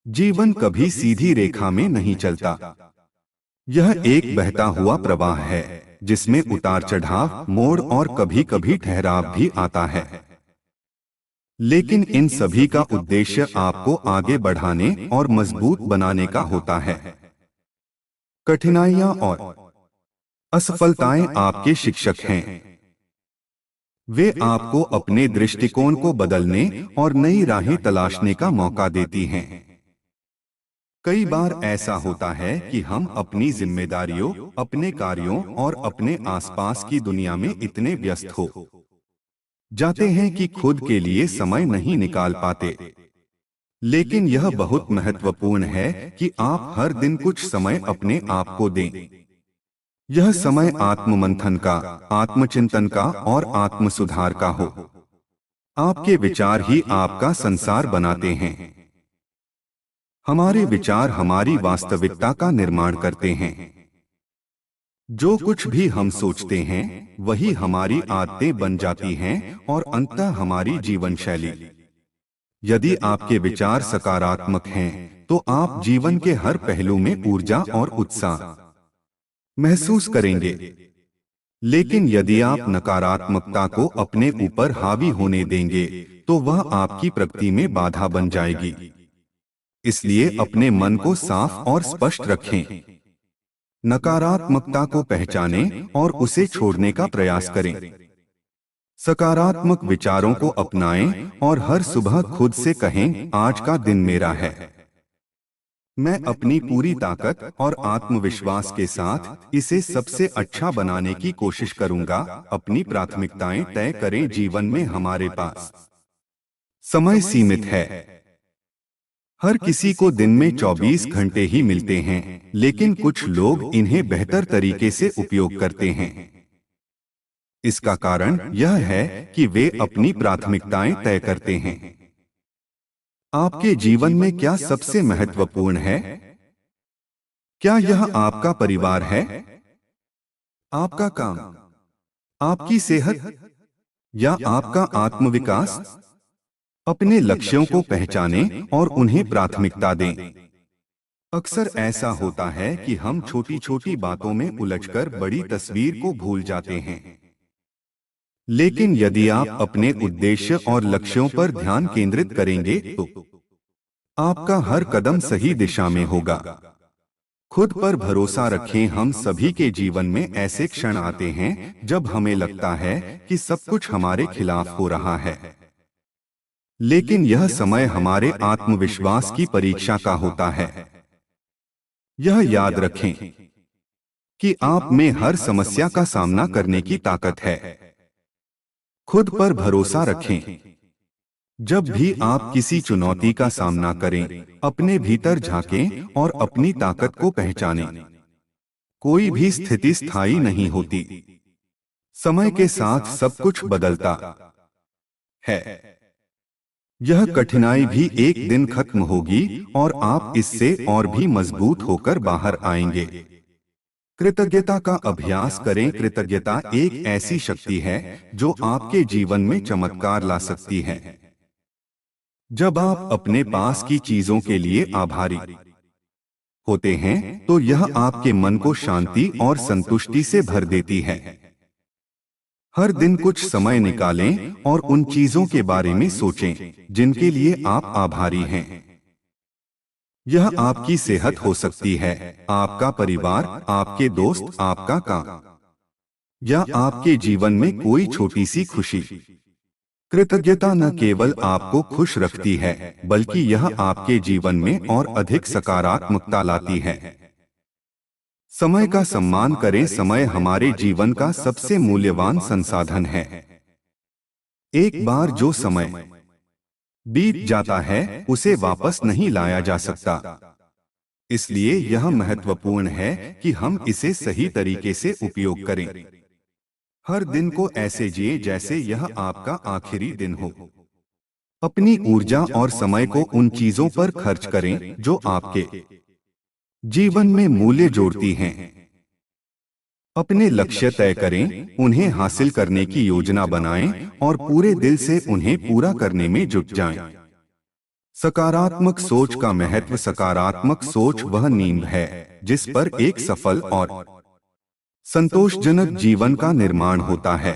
जीवन कभी सीधी रेखा में नहीं चलता। यह एक बहता हुआ प्रवाह है जिसमें उतार चढ़ाव, मोड़ और कभी कभी ठहराव भी आता है। लेकिन इन सभी का उद्देश्य आपको आगे बढ़ाने और मजबूत बनाने का होता है। कठिनाइयां और असफलताएं आपके शिक्षक हैं। वे आपको अपने दृष्टिकोण को बदलने और नई राहें तलाशने का मौका देती हैं। कई बार ऐसा होता है कि हम अपनी जिम्मेदारियों, अपने कार्यों और अपने आसपास की दुनिया में इतने व्यस्त हो जाते हैं कि खुद के लिए समय नहीं निकाल पाते। लेकिन यह बहुत महत्वपूर्ण है कि आप हर दिन कुछ समय अपने आप को दें। यह समय आत्ममंथन का, आत्मचिंतन का और आत्म सुधार का हो। आपके विचार ही आपका संसार बनाते हैं। हमारे विचार हमारी वास्तविकता का निर्माण करते हैं। जो कुछ भी हम सोचते हैं वही हमारी आदतें बन जाती हैं और अंततः हमारी जीवन शैली। यदि आपके विचार सकारात्मक हैं तो आप जीवन के हर पहलू में ऊर्जा और उत्साह महसूस करेंगे। लेकिन यदि आप नकारात्मकता को अपने ऊपर हावी होने देंगे तो वह आपकी प्रगति में बाधा बन जाएगी। इसलिए अपने मन को साफ और स्पष्ट रखें। नकारात्मकता को पहचानें और उसे छोड़ने का प्रयास करें। सकारात्मक विचारों को अपनाएं और हर सुबह खुद से कहें, आज का दिन मेरा है। मैं अपनी पूरी ताकत और आत्मविश्वास के साथ इसे सबसे अच्छा बनाने की कोशिश करूंगा। अपनी प्राथमिकताएं तय करें। जीवन में हमारे पास समय सीमित है। हर किसी को दिन में 24 घंटे ही मिलते हैं, लेकिन कुछ लोग इन्हें बेहतर तरीके से उपयोग करते हैं। इसका कारण यह है कि वे अपनी प्राथमिकताएं तय करते हैं। आपके जीवन में क्या सबसे महत्वपूर्ण है? क्या यह आपका परिवार है, आपका काम, आपकी सेहत या आपका आत्मविकास? अपने लक्ष्यों को पहचानें और उन्हें प्राथमिकता दें। अक्सर ऐसा होता है कि हम छोटी छोटी बातों में उलझकर बड़ी तस्वीर को भूल जाते हैं। लेकिन यदि आप अपने उद्देश्य और लक्ष्यों पर ध्यान केंद्रित करेंगे तो आपका हर कदम सही दिशा में होगा। खुद पर भरोसा रखें। हम सभी के जीवन में ऐसे क्षण आते हैं जब हमें लगता है कि सब कुछ हमारे खिलाफ हो रहा है। लेकिन यह समय हमारे आत्मविश्वास की परीक्षा का होता है। यह याद रखें कि आप में हर समस्या का सामना करने की ताकत है। खुद पर भरोसा रखें। जब भी आप किसी चुनौती का सामना करें, अपने भीतर झांकें और अपनी ताकत को पहचानें। कोई भी स्थिति स्थायी नहीं होती। समय के साथ सब कुछ बदलता है। यह कठिनाई भी एक दिन खत्म होगी और आप इससे और भी मजबूत होकर बाहर आएंगे। कृतज्ञता का अभ्यास करें। कृतज्ञता एक ऐसी शक्ति है जो आपके जीवन में चमत्कार ला सकती है। जब आप अपने पास की चीजों के लिए आभारी होते हैं तो यह आपके मन को शांति और संतुष्टि से भर देती है। हर दिन कुछ समय निकालें और उन चीजों के बारे में सोचें जिनके लिए आप आभारी हैं। यह आपकी सेहत हो सकती है, आपका परिवार, आपके दोस्त, आपका काम या आपके जीवन में कोई छोटी सी खुशी। कृतज्ञता न केवल आपको खुश रखती है बल्कि यह आपके जीवन में और अधिक सकारात्मकता लाती है। समय का सम्मान करें। समय हमारे जीवन का सबसे मूल्यवान संसाधन है। एक बार जो समय बीत जाता है उसे वापस नहीं लाया जा सकता। इसलिए यह महत्वपूर्ण है कि हम इसे सही तरीके से उपयोग करें। हर दिन को ऐसे जिए जैसे यह आपका आखिरी दिन हो। अपनी ऊर्जा और समय को उन चीजों पर खर्च करें जो आपके जीवन में मूल्य जोड़ती हैं। अपने लक्ष्य तय करें, उन्हें हासिल करने की योजना बनाएं और पूरे दिल से उन्हें पूरा करने में जुट जाएं। सकारात्मक सोच का महत्व। सकारात्मक सोच वह नींव है जिस पर एक सफल और संतोषजनक जीवन का निर्माण होता है।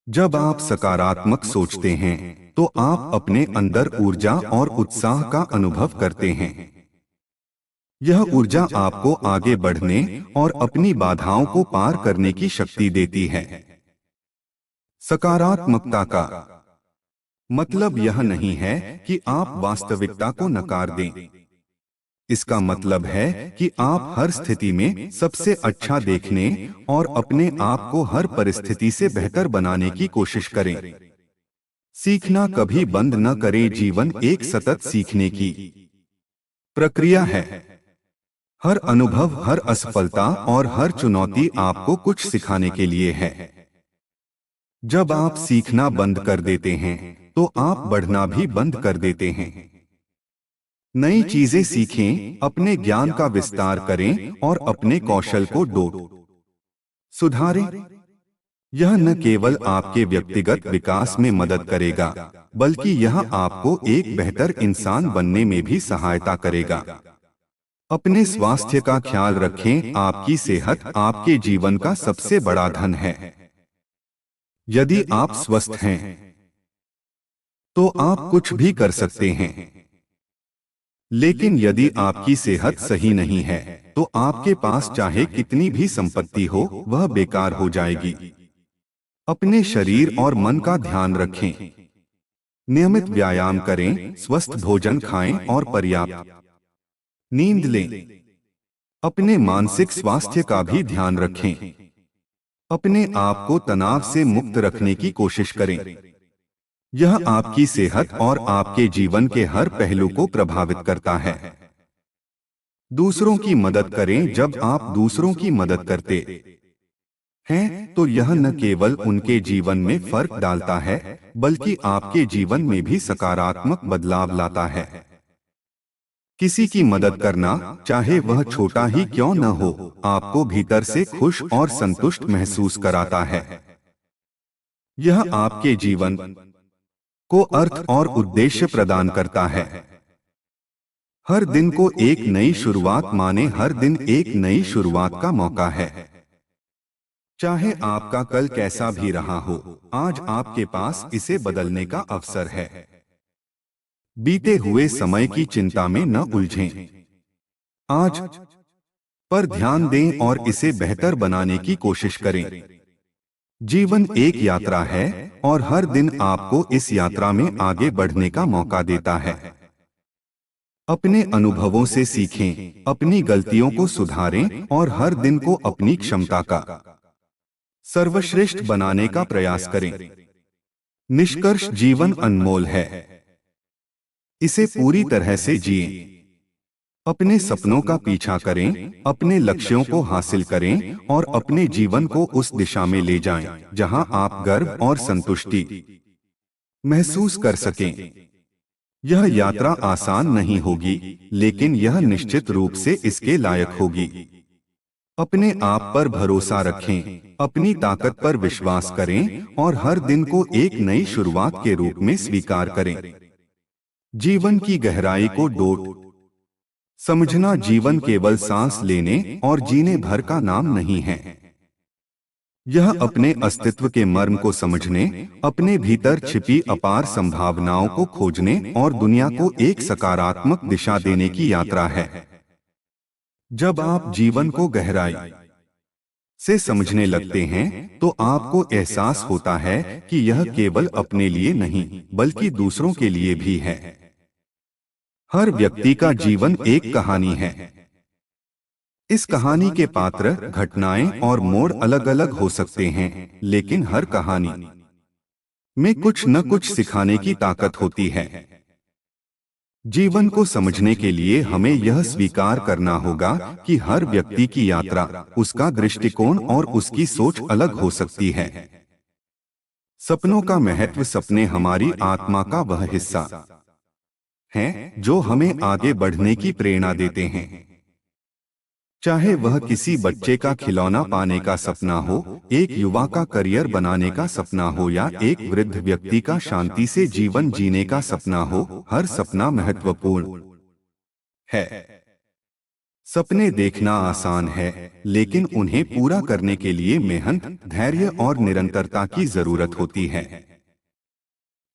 जब आप सकारात्मक सोचते हैं तो आप अपने अंदर ऊर्जा और उत्साह का अनुभव करते हैं। यह ऊर्जा आपको आगे बढ़ने और अपनी बाधाओं को पार करने की शक्ति देती है। सकारात्मकता का मतलब यह नहीं है कि आप वास्तविकता को नकार दें। इसका मतलब है कि आप हर स्थिति में सबसे अच्छा देखने और अपने आप को हर परिस्थिति से बेहतर बनाने की कोशिश करें। सीखना कभी बंद न करें। जीवन एक सतत सीखने की प्रक्रिया है। हर अनुभव, हर असफलता और हर चुनौती आपको कुछ सिखाने के लिए है। जब आप सीखना बंद कर देते हैं तो आप बढ़ना भी बंद कर देते हैं। नई चीजें सीखें, अपने ज्ञान का विस्तार करें और अपने कौशल को सुधारें। यह न केवल आपके व्यक्तिगत विकास में मदद करेगा, बल्कि यह आपको एक बेहतर इंसान बनने में भी सहायता करेगा। अपने स्वास्थ्य का ख्याल रखें। आपकी सेहत आपके जीवन का सबसे बड़ा धन है। यदि आप स्वस्थ हैं तो आप कुछ भी कर सकते हैं, लेकिन यदि आपकी सेहत सही नहीं है तो आपके पास चाहे कितनी भी संपत्ति हो, वह बेकार हो जाएगी। अपने शरीर और मन का ध्यान रखें। नियमित व्यायाम करें, स्वस्थ भोजन खाएं और पर्याप्त नींद लें। अपने मानसिक स्वास्थ्य का भी ध्यान रखें। अपने आप को तनाव से मुक्त रखने की कोशिश करें। यह आपकी सेहत और आपके जीवन के हर पहलू को प्रभावित करता है। दूसरों की मदद करें। जब आप दूसरों की मदद करते हैं तो यह न केवल उनके जीवन में फर्क डालता है, बल्कि आपके जीवन में भी सकारात्मक बदलाव लाता है। किसी की मदद करना, चाहे वह छोटा ही क्यों न हो, आपको भीतर से खुश और संतुष्ट महसूस कराता है। यह आपके जीवन को अर्थ और उद्देश्य प्रदान करता है। हर दिन को एक नई शुरुआत माने। हर दिन एक नई शुरुआत का मौका है। चाहे आपका कल कैसा भी रहा हो, आज आपके पास इसे बदलने का अवसर है। बीते हुए समय की चिंता में न उलझें। आज पर ध्यान दें और इसे बेहतर बनाने की कोशिश करें। जीवन एक यात्रा है और हर दिन आपको इस यात्रा में आगे बढ़ने का मौका देता है। अपने अनुभवों से सीखें, अपनी गलतियों को सुधारें और हर दिन को अपनी क्षमता का सर्वश्रेष्ठ बनाने का प्रयास करें। निष्कर्ष, जीवन अनमोल है। इसे पूरी तरह से जिएं। अपने सपनों का पीछा करें, अपने लक्ष्यों को हासिल करें और अपने जीवन को उस दिशा में ले जाएं जहां आप गर्व और संतुष्टि महसूस कर सकें। यह यात्रा आसान नहीं होगी, लेकिन यह निश्चित रूप से इसके लायक होगी। अपने आप पर भरोसा रखें, अपनी ताकत पर विश्वास करें और हर दिन को एक नई शुरुआत के रूप में स्वीकार करें। जीवन की गहराई को समझना। जीवन केवल सांस लेने और जीने भर का नाम नहीं है। यह अपने अस्तित्व के मर्म को समझने, अपने भीतर छिपी अपार संभावनाओं को खोजने और दुनिया को एक सकारात्मक दिशा देने की यात्रा है। जब आप जीवन को गहराई से समझने लगते हैं तो आपको एहसास होता है कि यह केवल अपने लिए नहीं, बल्कि दूसरों के लिए भी है। हर व्यक्ति का जीवन एक कहानी है। इस कहानी के पात्र, घटनाएं और मोड़ अलग अलग हो सकते हैं, लेकिन हर कहानी में कुछ न कुछ सिखाने की ताकत होती है। जीवन को समझने के लिए हमें यह स्वीकार करना होगा कि हर व्यक्ति की यात्रा, उसका दृष्टिकोण और उसकी सोच अलग हो सकती है। सपनों का महत्व। सपने हमारी आत्मा का वह हिस्सा हैं जो हमें आगे बढ़ने की प्रेरणा देते हैं। चाहे वह किसी बच्चे का खिलौना पाने का सपना हो, एक युवा का करियर बनाने का सपना हो या एक वृद्ध व्यक्ति का शांति से जीवन जीने का सपना हो, हर सपना महत्वपूर्ण है। सपने देखना आसान है, लेकिन उन्हें पूरा करने के लिए मेहनत, धैर्य और निरंतरता की जरूरत होती है।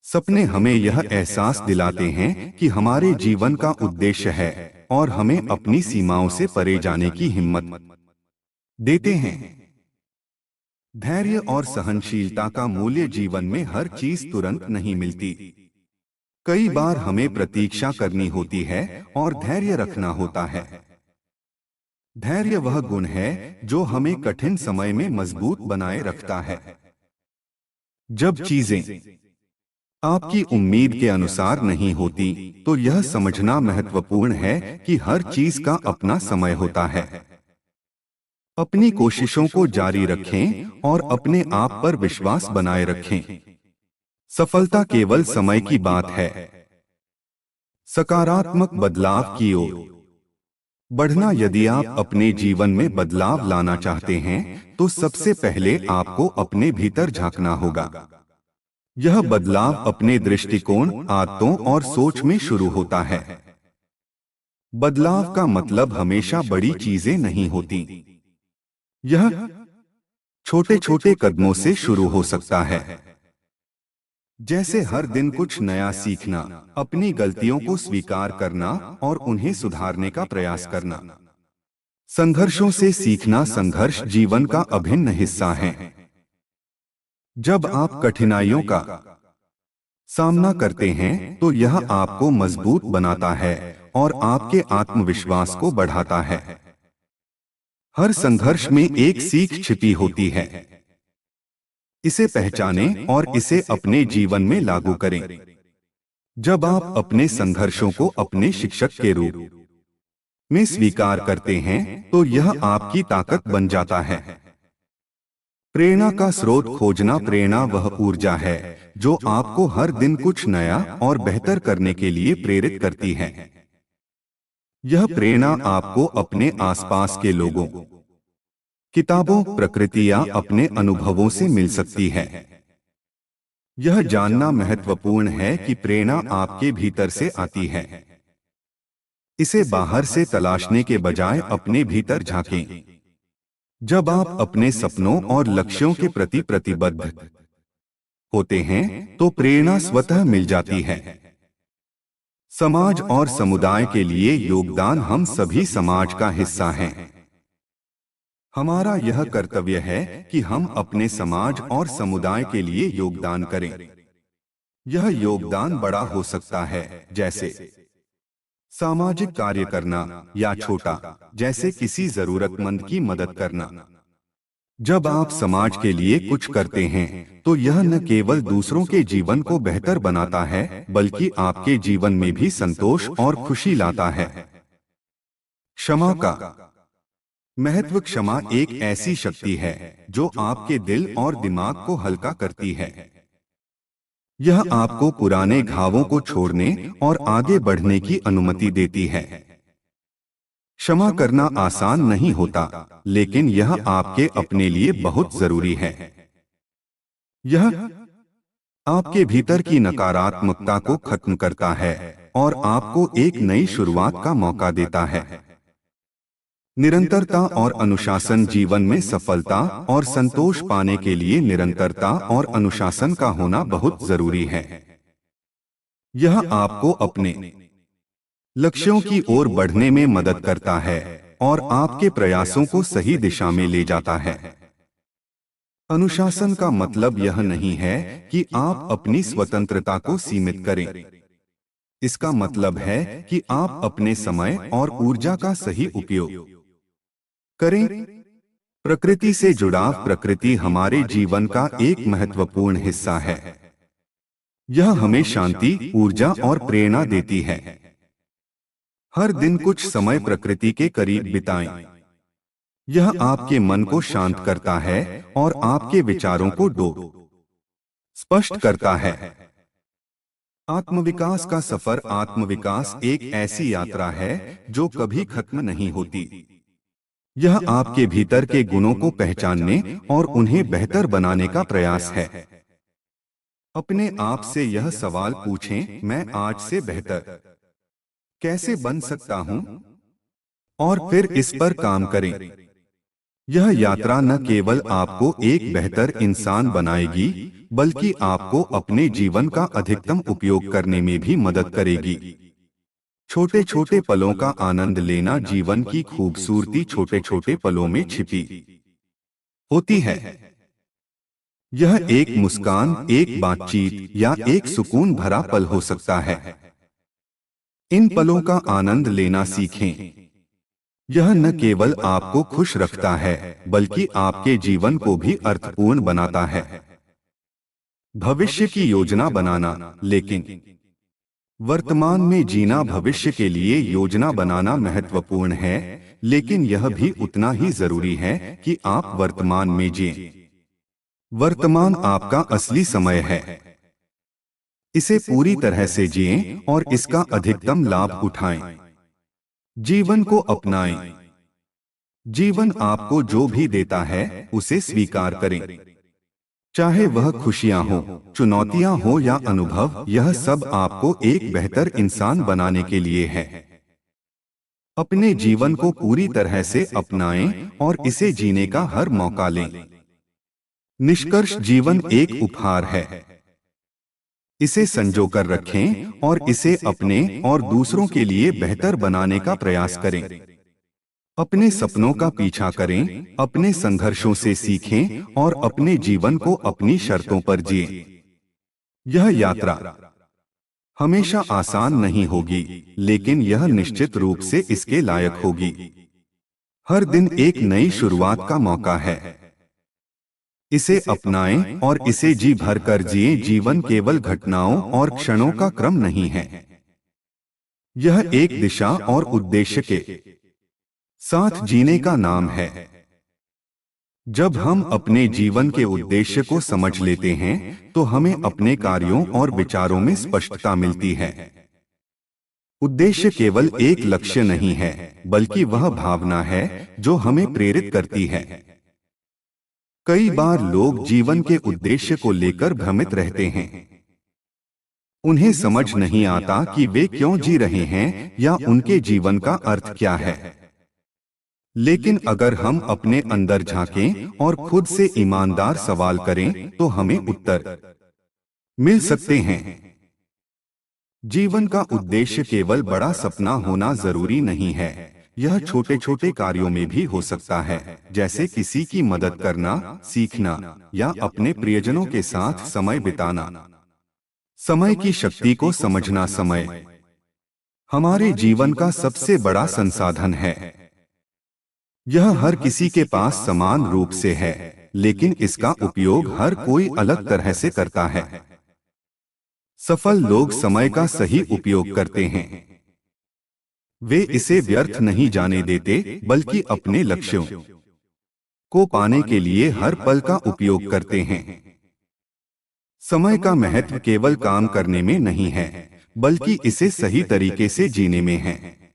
सपने हमें यह एहसास दिलाते हैं कि हमारे जीवन का उद्देश्य है और हमें अपनी सीमाओं से परे जाने की हिम्मत देते हैं। धैर्य और सहनशीलता का मूल्य जीवन में हर चीज तुरंत नहीं मिलती। कई बार हमें प्रतीक्षा करनी होती है और धैर्य रखना होता है। धैर्य वह गुण है जो हमें कठिन समय में मजबूत बनाए रखता है। जब चीजें आपकी उम्मीद के अनुसार नहीं होती, तो यह समझना महत्वपूर्ण है कि हर चीज का अपना समय होता है। अपनी कोशिशों को जारी रखें और अपने आप पर विश्वास बनाए रखें। सफलता केवल समय की बात है। सकारात्मक बदलाव की ओर बढ़ना। यदि आप अपने जीवन में बदलाव लाना चाहते हैं, तो सबसे पहले आपको अपने भीतर झांकना होगा। यह बदलाव अपने दृष्टिकोण, आदतों और सोच में शुरू होता है। बदलाव का मतलब हमेशा बड़ी चीजें नहीं होती। यह छोटे छोटे कदमों से शुरू हो सकता है। जैसे हर दिन कुछ नया सीखना, अपनी गलतियों को स्वीकार करना और उन्हें सुधारने का प्रयास करना। संघर्षों से सीखना। संघर्ष जीवन का अभिन्न हिस्सा है। जब आप कठिनाइयों का सामना करते हैं, तो यह आपको मजबूत बनाता है और आपके आत्मविश्वास को बढ़ाता है। हर संघर्ष में एक सीख छिपी होती है। इसे पहचानें और इसे अपने जीवन में लागू करें। जब आप अपने संघर्षों को अपने शिक्षक के रूप में स्वीकार करते हैं, तो यह आपकी ताकत बन जाता है। प्रेरणा का स्रोत खोजना। प्रेरणा वह ऊर्जा है जो आपको हर दिन कुछ नया और बेहतर करने के लिए प्रेरित करती है। यह प्रेरणा आपको अपने आसपास के लोगों, किताबों, प्रकृति या अपने अनुभवों से मिल सकती है। यह जानना महत्वपूर्ण है कि प्रेरणा आपके भीतर से आती है। इसे बाहर से तलाशने के बजाय अपने भीतर झांकें। जब आप अपने सपनों और लक्ष्यों के प्रति प्रतिबद्ध होते हैं, तो प्रेरणा स्वतः मिल जाती है। समाज और समुदाय के लिए योगदान। हम सभी समाज का हिस्सा हैं। हमारा यह कर्तव्य है कि हम अपने समाज और समुदाय के लिए योगदान करें। यह योगदान बड़ा हो सकता है, जैसे सामाजिक कार्य करना, या छोटा, जैसे किसी जरूरतमंद की मदद करना। जब आप समाज के लिए कुछ करते हैं, तो यह न केवल दूसरों के जीवन को बेहतर बनाता है, बल्कि आपके जीवन में भी संतोष और खुशी लाता है। क्षमा का महत्व। क्षमा एक ऐसी शक्ति है जो आपके दिल और दिमाग को हल्का करती है। यह आपको पुराने घावों को छोड़ने और आगे बढ़ने की अनुमति देती है। क्षमा करना आसान नहीं होता, लेकिन यह आपके अपने लिए बहुत जरूरी है। यह आपके भीतर की नकारात्मकता को खत्म करता है और आपको एक नई शुरुआत का मौका देता है। निरंतरता और अनुशासन। जीवन में सफलता और संतोष पाने के लिए निरंतरता और अनुशासन का होना बहुत जरूरी है। यह आपको अपने लक्ष्यों की ओर बढ़ने में मदद करता है और आपके प्रयासों को सही दिशा में ले जाता है। अनुशासन का मतलब यह नहीं है कि आप अपनी स्वतंत्रता को सीमित करें। इसका मतलब है कि आप अपने समय और ऊर्जा का सही उपयोग करें। प्रकृति से जुड़ाव। प्रकृति हमारे जीवन का एक महत्वपूर्ण हिस्सा है। यह हमें शांति, ऊर्जा और प्रेरणा देती है। हर दिन कुछ समय प्रकृति के करीब बिताएं। यह आपके मन को शांत करता है और आपके विचारों को स्पष्ट करता है। आत्मविकास का सफर। आत्मविकास एक ऐसी यात्रा है जो कभी खत्म नहीं होती। यह आपके भीतर के गुणों को पहचानने और उन्हें बेहतर बनाने का प्रयास है। अपने आप से यह सवाल पूछें, मैं आज से बेहतर कैसे बन सकता हूं? और फिर इस पर काम करें। यह यात्रा न केवल आपको एक बेहतर इंसान बनाएगी, बल्कि आपको अपने जीवन का अधिकतम उपयोग करने में भी मदद करेगी। छोटे छोटे पलों का आनंद लेना, जीवन की खूबसूरती छोटे छोटे पलों में छिपी होती है। यह एक मुस्कान, एक बातचीत या एक सुकून भरा पल हो सकता है। इन पलों का आनंद लेना सीखें। यह न केवल आपको खुश रखता है, बल्कि आपके जीवन को भी अर्थपूर्ण बनाता है। भविष्य की योजना बनाना, लेकिन वर्तमान में जीना। भविष्य के लिए योजना बनाना महत्वपूर्ण है, लेकिन यह भी उतना ही जरूरी है कि आप वर्तमान में जिएं। वर्तमान आपका असली समय है। इसे पूरी तरह से जिएं और इसका अधिकतम लाभ उठाएं। जीवन को अपनाएं। जीवन आपको जो भी देता है उसे स्वीकार करें। चाहे वह खुशियां हो, चुनौतियां हो या अनुभव, यह सब आपको एक बेहतर इंसान बनाने के लिए है। अपने जीवन को पूरी तरह से अपनाएं और इसे जीने का हर मौका लें। निष्कर्ष, जीवन एक उपहार है। इसे संजो कर रखें और इसे अपने और दूसरों के लिए बेहतर बनाने का प्रयास करें। अपने सपनों का पीछा करें, अपने संघर्षों से सीखें और अपने जीवन को अपनी शर्तों पर जिएं। यह यात्रा हमेशा आसान नहीं होगी, लेकिन यह निश्चित रूप से इसके लायक होगी। हर दिन एक नई शुरुआत का मौका है। इसे अपनाएं और इसे जी भर कर जिएं। जीवन केवल घटनाओं और क्षणों का क्रम नहीं है। यह एक दिशा और उद्देश्य के साथ जीने का नाम है। जब हम अपने जीवन के उद्देश्य को समझ लेते हैं, तो हमें अपने कार्यों और विचारों में स्पष्टता मिलती है। उद्देश्य केवल एक लक्ष्य नहीं है, बल्कि वह भावना है जो हमें प्रेरित करती है। कई बार लोग जीवन के उद्देश्य को लेकर भ्रमित रहते हैं। उन्हें समझ नहीं आता कि वे क्यों जी रहे हैं या उनके जीवन का अर्थ क्या है। लेकिन अगर हम अपने अंदर झांकें और खुद से ईमानदार सवाल करें, तो हमें उत्तर मिल सकते हैं। जीवन का उद्देश्य केवल बड़ा सपना होना जरूरी नहीं है। यह छोटे छोटे कार्यों में भी हो सकता है, जैसे किसी की मदद करना, सीखना या अपने प्रियजनों के साथ समय बिताना। समय की शक्ति को समझना। समय हमारे जीवन का सबसे बड़ा संसाधन है। यह हर किसी के पास समान रूप से है, लेकिन इसका उपयोग हर कोई अलग तरह से करता है। सफल लोग समय का सही उपयोग करते हैं। वे इसे व्यर्थ नहीं जाने देते, बल्कि अपने लक्ष्यों को पाने के लिए हर पल का उपयोग करते हैं। समय का महत्व केवल काम करने में नहीं है, बल्कि इसे सही तरीके से जीने में है।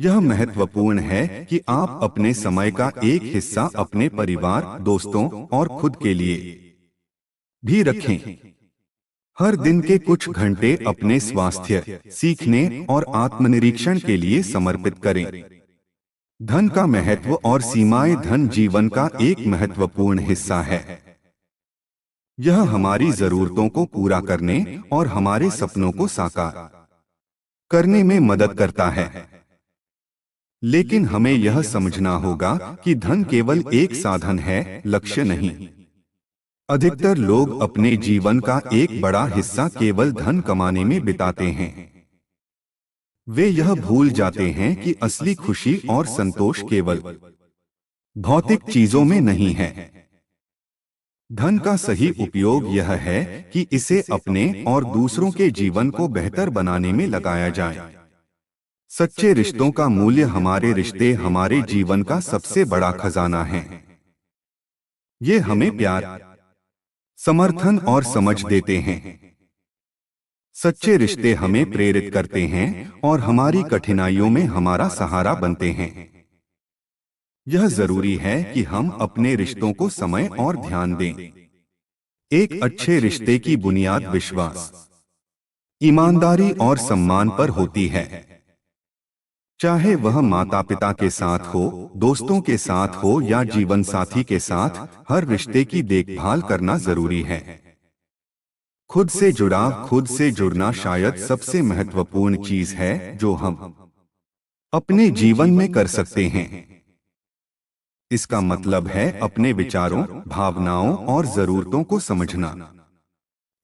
यह महत्वपूर्ण है कि आप अपने समय का एक हिस्सा अपने परिवार, दोस्तों और खुद के लिए भी रखें। हर दिन के कुछ घंटे अपने स्वास्थ्य, सीखने और आत्मनिरीक्षण के लिए समर्पित करें। धन का महत्व और सीमाएं। धन जीवन का एक महत्वपूर्ण हिस्सा है। यह हमारी जरूरतों को पूरा करने और हमारे सपनों को साकार करने में मदद करता है। लेकिन हमें यह समझना होगा कि धन केवल एक साधन है, लक्ष्य नहीं। अधिकतर लोग अपने जीवन का एक बड़ा हिस्सा केवल धन कमाने में बिताते हैं। वे यह भूल जाते हैं कि असली खुशी और संतोष केवल भौतिक चीजों में नहीं है। धन का सही उपयोग यह है कि इसे अपने और दूसरों के जीवन को बेहतर बनाने में लगाया जाए। सच्चे रिश्तों का मूल्य। हमारे रिश्ते हमारे जीवन का सबसे बड़ा खजाना है। ये हमें प्यार, समर्थन और समझ देते हैं। सच्चे रिश्ते हमें प्रेरित करते हैं और हमारी कठिनाइयों में हमारा सहारा बनते हैं। यह जरूरी है कि हम अपने रिश्तों को समय और ध्यान दें। एक अच्छे रिश्ते की बुनियाद विश्वास, ईमानदारी और सम्मान पर होती है। चाहे वह माता पिता के साथ हो, दोस्तों के साथ हो या जीवन साथी के साथ, हर रिश्ते की देखभाल करना जरूरी है। खुद से जुड़ाव, खुद से जुड़ना शायद सबसे महत्वपूर्ण चीज है जो हम अपने जीवन में कर सकते हैं। इसका मतलब है अपने विचारों, भावनाओं और जरूरतों को समझना।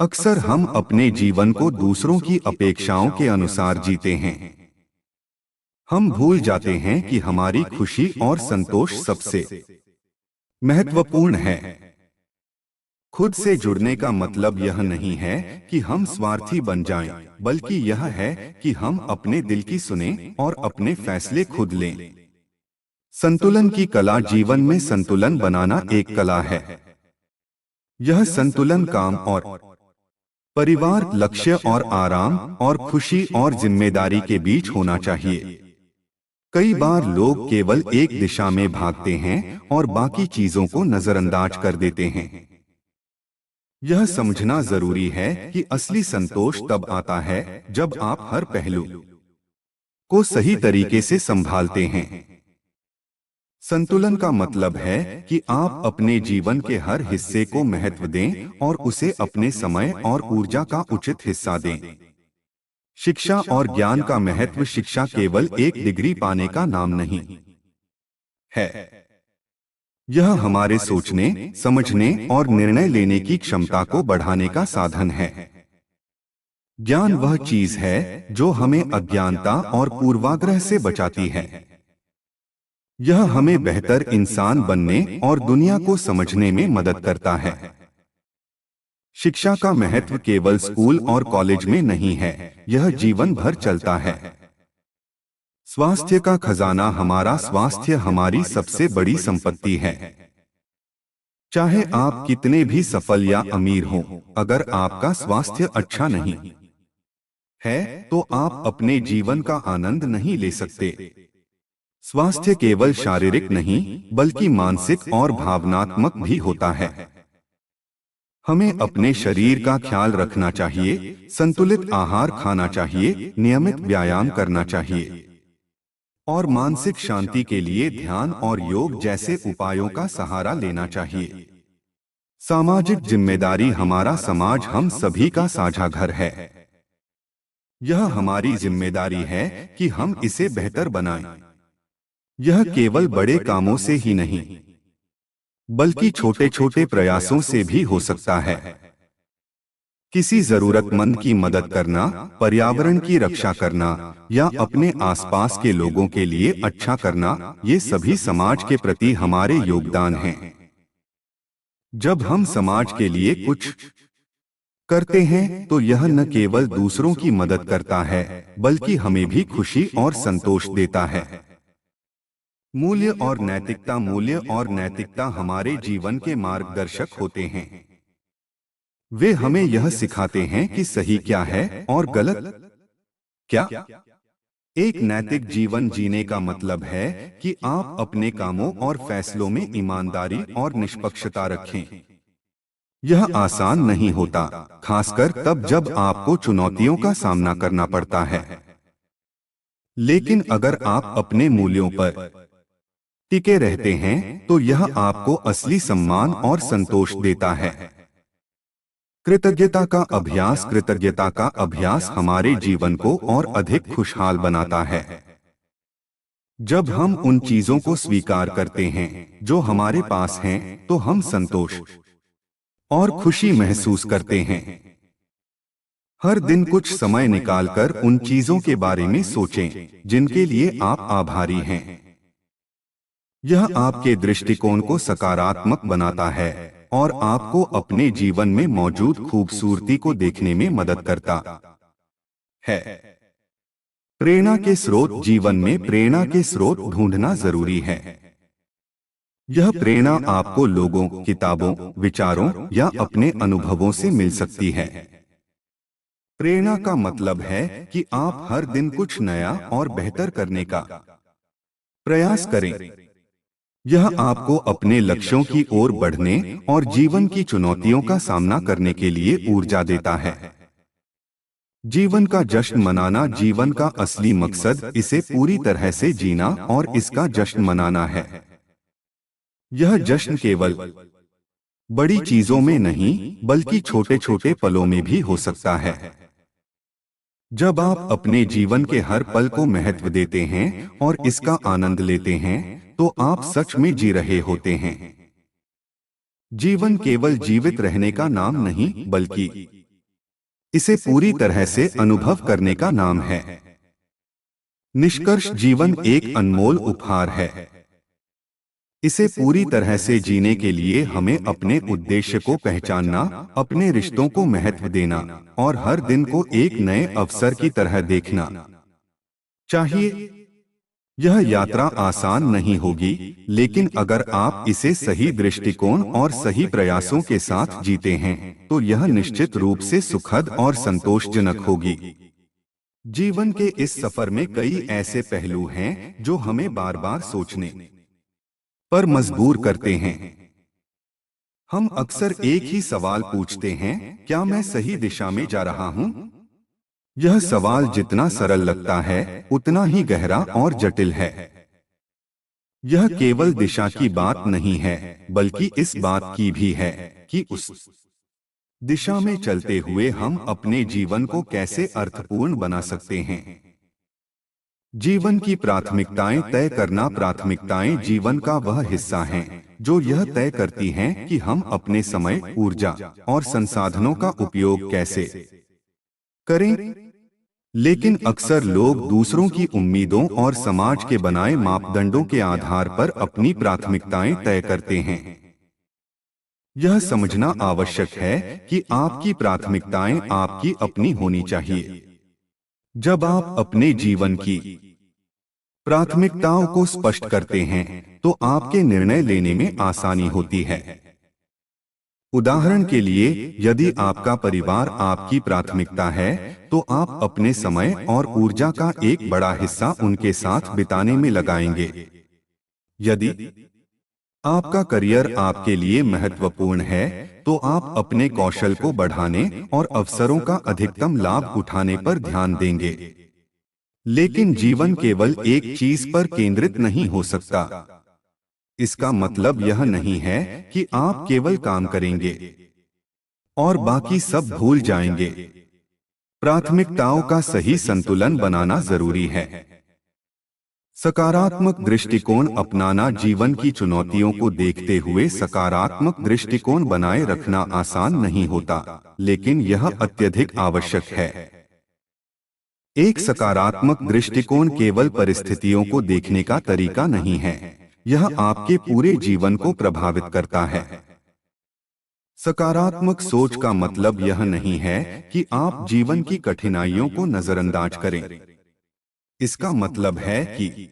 अक्सर हम अपने जीवन को दूसरों की अपेक्षाओं के अनुसार जीते हैं। हम भूल जाते हैं कि हमारी खुशी और संतोष सबसे महत्वपूर्ण है। खुद से जुड़ने का मतलब यह नहीं है कि हम स्वार्थी बन जाएं, बल्कि यह है कि हम अपने दिल की सुनें और अपने फैसले खुद लें। संतुलन की कला, जीवन में संतुलन बनाना एक कला है। यह संतुलन काम और परिवार, लक्ष्य और आराम, और खुशी और जिम्मेदारी के बीच होना चाहिए। कई बार लोग केवल एक दिशा में भागते हैं और बाकी चीजों को नजरअंदाज कर देते हैं। यह समझना जरूरी है कि असली संतोष तब आता है जब आप हर पहलू को सही तरीके से संभालते हैं। संतुलन का मतलब है कि आप अपने जीवन के हर हिस्से को महत्व दें और उसे अपने समय और ऊर्जा का उचित हिस्सा दें। शिक्षा और ज्ञान का महत्व, शिक्षा केवल एक डिग्री पाने का नाम नहीं है। यह हमारे सोचने, समझने और निर्णय लेने की क्षमता को बढ़ाने का साधन है। ज्ञान वह चीज है जो हमें अज्ञानता और पूर्वाग्रह से बचाती है। यह हमें बेहतर इंसान बनने और दुनिया को समझने में मदद करता है। शिक्षा का महत्व केवल स्कूल और कॉलेज में नहीं है, यह जीवन भर चलता है। स्वास्थ्य का खजाना, हमारा स्वास्थ्य हमारी सबसे बड़ी संपत्ति है। चाहे आप कितने भी सफल या अमीर हों, अगर आपका स्वास्थ्य अच्छा नहीं है तो आप अपने जीवन का आनंद नहीं ले सकते। स्वास्थ्य केवल शारीरिक नहीं, बल्कि मानसिक और भावनात्मक भी होता है। हमें अपने शरीर का ख्याल रखना चाहिए, संतुलित आहार खाना चाहिए, नियमित व्यायाम करना चाहिए और मानसिक शांति के लिए ध्यान और योग जैसे उपायों का सहारा लेना चाहिए। सामाजिक जिम्मेदारी, हमारा समाज हम सभी का साझा घर है। यह हमारी जिम्मेदारी है कि हम इसे बेहतर बनाएं। यह केवल बड़े कामों से ही नहीं, बल्कि छोटे छोटे प्रयासों से भी हो सकता है। किसी जरूरतमंद की मदद करना, पर्यावरण की रक्षा करना या अपने आसपास के लोगों के लिए अच्छा करना, ये सभी समाज के प्रति हमारे योगदान हैं। जब हम समाज के लिए कुछ करते हैं तो यह न केवल दूसरों की मदद करता है, बल्कि हमें भी खुशी और संतोष देता है। मूल्य और नैतिकता, मूल्य और नैतिकता हमारे जीवन के मार्गदर्शक होते हैं। वे हमें यह सिखाते हैं कि सही क्या है और गलत क्या। एक नैतिक जीवन जीने का मतलब है कि आप अपने कामों और फैसलों में ईमानदारी और निष्पक्षता रखें। यह आसान नहीं होता, खासकर तब जब आपको चुनौतियों का सामना करना पड़ता है। लेकिन अगर आप अपने मूल्यों पर टिके रहते हैं तो यह आपको असली सम्मान और संतोष देता है। कृतज्ञता का अभ्यास, कृतज्ञता का अभ्यास हमारे जीवन को और अधिक खुशहाल बनाता है। जब हम उन चीजों को स्वीकार करते हैं जो हमारे पास हैं, तो हम संतोष और खुशी महसूस करते हैं। हर दिन कुछ समय निकालकर उन चीजों के बारे में सोचें जिनके लिए आप आभारी हैं। यह आपके दृष्टिकोण को सकारात्मक बनाता है और आपको अपने जीवन में मौजूद खूबसूरती को देखने में मदद करता है। प्रेरणा के स्रोत, जीवन में प्रेरणा के स्रोत ढूंढना जरूरी है। यह प्रेरणा आपको लोगों, किताबों, विचारों या अपने अनुभवों से मिल सकती है। प्रेरणा का मतलब है कि आप हर दिन कुछ नया और बेहतर करने का प्रयास करें। यह आपको अपने लक्ष्यों की ओर बढ़ने और जीवन की चुनौतियों का सामना करने के लिए ऊर्जा देता है। जीवन का जश्न मनाना जीवन का असली मकसद इसे पूरी तरह से जीना और इसका जश्न मनाना है। यह जश्न केवल बड़ी चीजों में नहीं बल्कि छोटे छोटे पलों में भी हो सकता है। जब आप अपने जीवन के हर पल को महत्व देते हैं और इसका आनंद लेते हैं तो आप सच में जी रहे होते हैं। जीवन केवल जीवित रहने का नाम नहीं बल्कि इसे पूरी तरह से अनुभव करने का नाम है। निष्कर्ष जीवन एक अनमोल उपहार है। इसे पूरी तरह से जीने के लिए हमें अपने उद्देश्य को पहचानना, अपने रिश्तों को महत्व देना और हर दिन को एक नए अवसर की तरह देखना चाहिए। यह यात्रा आसान नहीं होगी, लेकिन अगर आप इसे सही दृष्टिकोण और सही प्रयासों के साथ जीते हैं, तो यह निश्चित रूप से सुखद और संतोषजनक होगी। जीवन के इस सफर में कई ऐसे पहलू हैं जो हमें बार बार सोचने पर मजबूर करते हैं। हम अक्सर एक ही सवाल पूछते हैं, क्या मैं सही दिशा में जा रहा हूं? यह सवाल जितना सरल लगता है उतना ही गहरा और जटिल है। यह केवल दिशा की बात नहीं है, बल्कि इस बात की भी है कि उस दिशा में चलते हुए हम अपने जीवन को कैसे अर्थपूर्ण बना सकते हैं। जीवन की प्राथमिकताएं तय करना। प्राथमिकताएं जीवन का वह हिस्सा हैं जो यह तय करती हैं कि हम अपने समय, ऊर्जा और संसाधनों का उपयोग कैसे करें। लेकिन अक्सर लोग दूसरों की उम्मीदों और समाज के बनाए मापदंडों के आधार पर अपनी प्राथमिकताएं तय करते हैं। यह समझना आवश्यक है कि आपकी प्राथमिकताएं आपकी अपनी होनी चाहिए। जब आप अपने जीवन की प्राथमिकताओं को स्पष्ट करते हैं, तो आपके निर्णय लेने में आसानी होती है। उदाहरण के लिए, यदि आपका परिवार आपकी प्राथमिकता है, तो आप अपने समय और ऊर्जा का एक बड़ा हिस्सा उनके साथ बिताने में लगाएंगे। यदि आपका करियर आपके लिए महत्वपूर्ण है, तो आप अपने कौशल को बढ़ाने और अवसरों का अधिकतम लाभ उठाने पर ध्यान देंगे। लेकिन जीवन केवल एक चीज पर केंद्रित नहीं हो सकता। इसका मतलब यह नहीं है कि आप केवल काम करेंगे और बाकी सब भूल जाएंगे। प्राथमिकताओं का सही संतुलन बनाना जरूरी है। सकारात्मक दृष्टिकोण अपनाना। जीवन की चुनौतियों को देखते हुए सकारात्मक दृष्टिकोण बनाए रखना आसान नहीं होता, लेकिन यह अत्यधिक आवश्यक है। एक सकारात्मक दृष्टिकोण केवल परिस्थितियों को देखने का तरीका नहीं है, यह आपके पूरे जीवन को प्रभावित करता है। सकारात्मक सोच का मतलब यह नहीं है कि आप जीवन की कठिनाइयों को नजरअंदाज करें। इसका मतलब है कि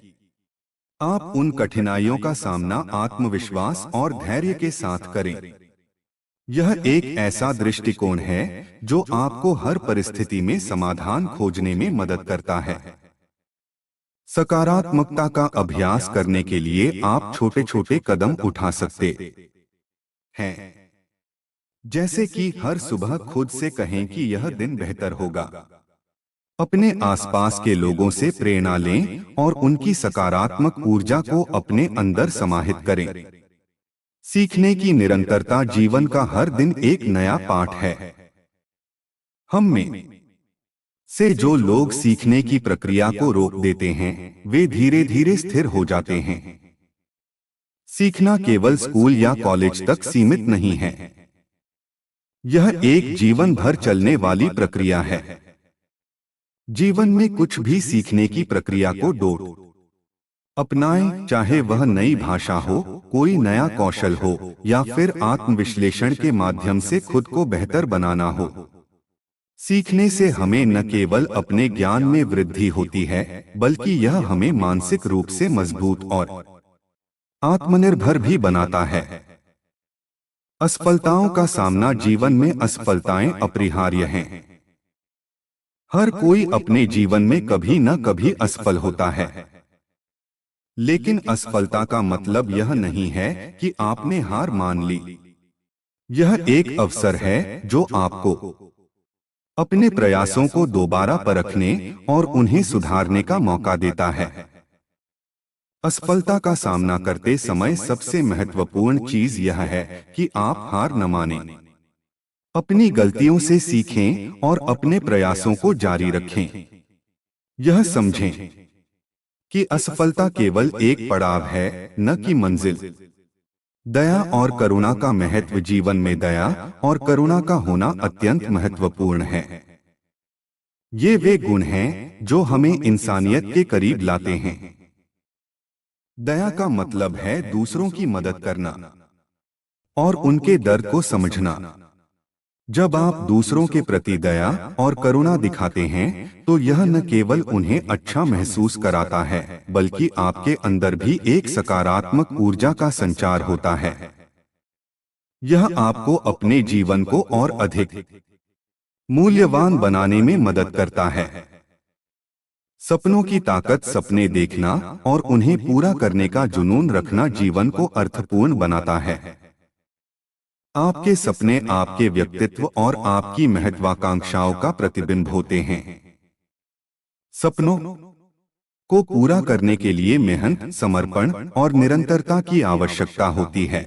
आप उन कठिनाइयों का सामना आत्मविश्वास और धैर्य के साथ करें। यह एक ऐसा दृष्टिकोण है जो आपको हर परिस्थिति में समाधान खोजने में मदद करता है। सकारात्मकता का अभ्यास करने के लिए आप छोटे छोटे कदम उठा सकते हैं। जैसे कि हर सुबह खुद से कहें कि यह दिन बेहतर होगा। अपने आसपास के लोगों से प्रेरणा लें और उनकी सकारात्मक ऊर्जा को अपने अंदर समाहित करें। सीखने की निरंतरता। जीवन का हर दिन एक नया पाठ है। हम में से जो लोग सीखने की प्रक्रिया को रोक देते हैं, वे धीरे धीरे स्थिर हो जाते हैं। सीखना केवल स्कूल या कॉलेज तक सीमित नहीं है। यह एक जीवन भर चलने वाली प्रक्रिया है। जीवन में कुछ भी सीखने की प्रक्रिया को डोट अपनाएं, चाहे वह नई भाषा हो, कोई नया कौशल हो या फिर आत्मविश्लेषण के माध्यम से खुद को बेहतर बनाना हो। सीखने से हमें न केवल अपने ज्ञान में वृद्धि होती है, बल्कि यह हमें मानसिक रूप से मजबूत और आत्मनिर्भर भी बनाता है। असफलताओं का सामना। जीवन में असफलताएं अपरिहार्य हैं। हर कोई अपने जीवन में कभी न कभी असफल होता है। लेकिन असफलता का मतलब यह नहीं है कि आपने हार मान ली। यह एक अवसर है जो आपको अपने प्रयासों को दोबारा परखने और उन्हें सुधारने का मौका देता है। असफलता का सामना करते समय सबसे महत्वपूर्ण चीज यह है कि आप हार न मानें। अपनी गलतियों से सीखें और अपने प्रयासों को जारी रखें। यह समझें कि असफलता केवल एक पड़ाव है, न कि मंजिल। दया और करुणा का महत्व जीवन में दया और करुणा का होना अत्यंत महत्वपूर्ण है। ये वे गुण हैं जो हमें इंसानियत के करीब लाते हैं। दया का मतलब है दूसरों की मदद करना और उनके दर्द को समझना। जब आप दूसरों के प्रति दया और करुणा दिखाते हैं तो यह न केवल उन्हें अच्छा महसूस कराता है, बल्कि आपके अंदर भी एक सकारात्मक ऊर्जा का संचार होता है। यह आपको अपने जीवन को और अधिक मूल्यवान बनाने में मदद करता है। सपनों की ताकत सपने देखना और उन्हें पूरा करने का जुनून रखना जीवन को अर्थपूर्ण बनाता है। आपके सपने आपके व्यक्तित्व और आपकी महत्वाकांक्षाओं का प्रतिबिंब होते हैं। सपनों को पूरा करने के लिए मेहनत, समर्पण और निरंतरता की आवश्यकता होती है।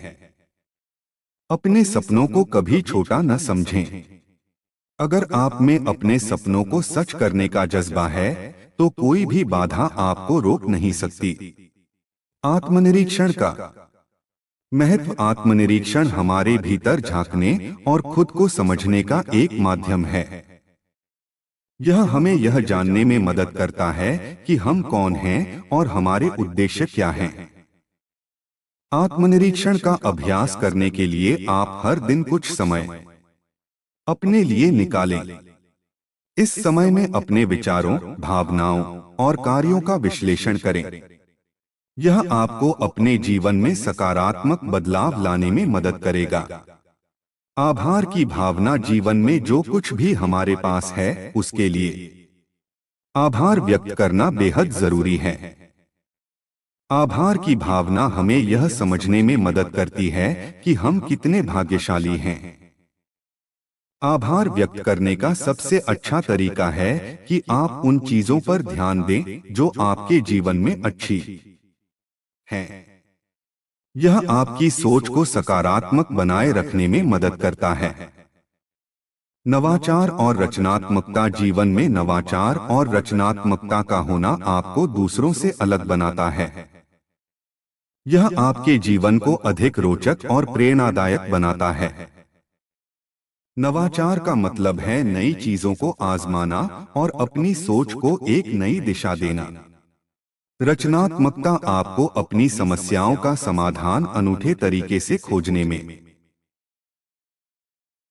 अपने सपनों को कभी छोटा न समझें। अगर आप में अपने सपनों को सच करने का जज्बा है तो कोई भी बाधा आपको रोक नहीं सकती। आत्मनिरीक्षण का महत्व। आत्मनिरीक्षण हमारे भीतर झांकने और खुद को समझने का एक माध्यम है। यह हमें यह जानने में मदद करता है कि हम कौन हैं और हमारे उद्देश्य क्या हैं। आत्मनिरीक्षण का अभ्यास करने के लिए आप हर दिन कुछ समय अपने लिए निकालें। इस समय में अपने विचारों, भावनाओं और कार्यों का विश्लेषण करें। यह आपको अपने जीवन में सकारात्मक बदलाव लाने में मदद करेगा। आभार की भावना। जीवन में जो कुछ भी हमारे पास है उसके लिए आभार व्यक्त करना बेहद जरूरी है। आभार की भावना हमें यह समझने में मदद करती है कि हम कितने भाग्यशाली हैं। आभार व्यक्त करने का सबसे अच्छा तरीका है कि आप उन चीजों पर ध्यान दें जो आपके जीवन में अच्छी हैं। यह आपकी सोच को सकारात्मक बनाए रखने में मदद करता है। नवाचार और रचनात्मकता। जीवन में नवाचार और रचनात्मकता का होना आपको दूसरों से अलग बनाता है। यह आपके जीवन को अधिक रोचक और प्रेरणादायक बनाता है। नवाचार का मतलब है नई चीजों को आजमाना और अपनी सोच को एक नई दिशा देना। रचनात्मकता आपको अपनी समस्याओं का समाधान अनूठे तरीके से खोजने में